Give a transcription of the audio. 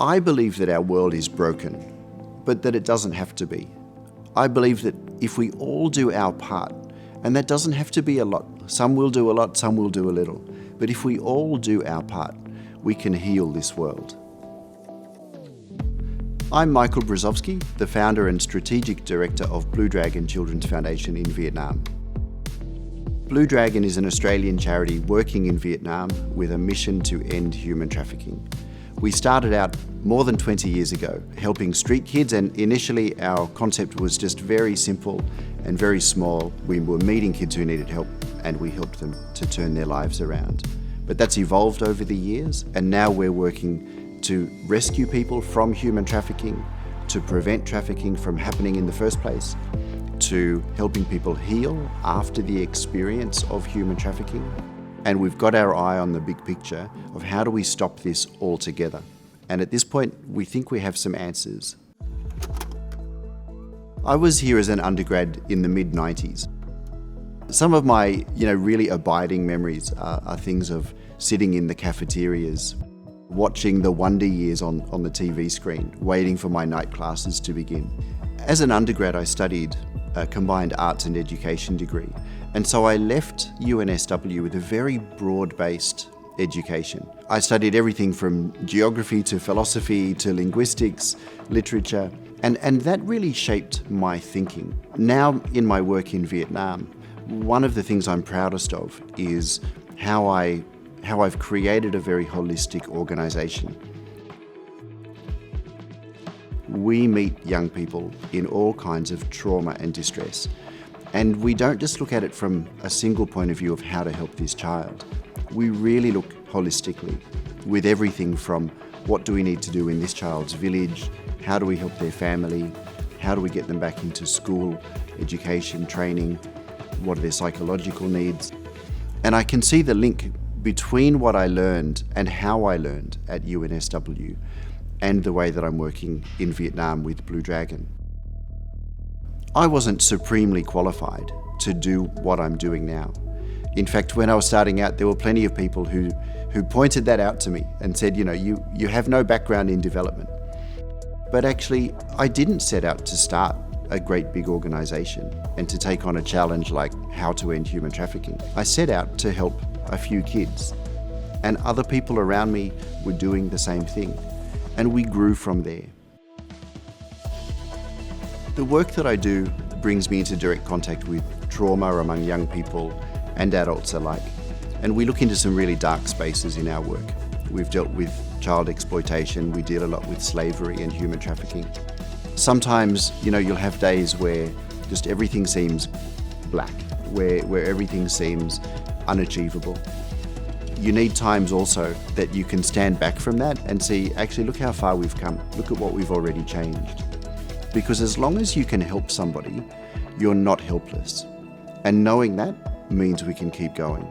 I believe that our world is broken, but that it doesn't have to be. I believe that if we all do our part, and that doesn't have to be a lot, some will do a lot, some will do a little, but if we all do our part, we can heal this world. I'm Michael Brosowski, the founder and strategic director of Blue Dragon Children's Foundation in Vietnam. Blue Dragon is an Australian charity working in Vietnam with a mission to end human trafficking. We started out more than 20 years ago, helping street kids, and initially our concept was just very simple and very small. We were meeting kids who needed help and we helped them to turn their lives around. But that's evolved over the years, and now we're working to rescue people from human trafficking, to prevent trafficking from happening in the first place, to helping people heal after the experience of human trafficking. And we've got our eye on the big picture of how do we stop this altogether. And at this point, we think we have some answers. I was here as an undergrad in the mid-90s. Some of my really abiding memories are things of sitting in the cafeterias, watching the Wonder Years on the TV screen, waiting for my night classes to begin. As an undergrad, I studied a combined arts and education degree. And so I left UNSW with a very broad-based education. I studied everything from geography to philosophy to linguistics, literature, and that really shaped my thinking. Now in my work in Vietnam, one of the things I'm proudest of is how I've created a very holistic organization. We meet young people in all kinds of trauma and distress. And we don't just look at it from a single point of view of how to help this child. We really look holistically with everything from what do we need to do in this child's village, how do we help their family, how do we get them back into school, education, training, what are their psychological needs. And I can see the link between what I learned and how I learned at UNSW and the way that I'm working in Vietnam with Blue Dragon. I wasn't supremely qualified to do what I'm doing now. In fact, when I was starting out, there were plenty of people who pointed that out to me and said, you have no background in development. But actually, I didn't set out to start a great big organization and to take on a challenge like how to end human trafficking. I set out to help a few kids, and other people around me were doing the same thing, and we grew from there. The work that I do brings me into direct contact with trauma among young people and adults alike. And we look into some really dark spaces in our work. We've dealt with child exploitation, we deal a lot with slavery and human trafficking. Sometimes, you'll have days where just everything seems black, where everything seems unachievable. You need times also that you can stand back from that and see, actually, look how far we've come. Look at what we've already changed. Because as long as you can help somebody, you're not helpless. And knowing that means we can keep going.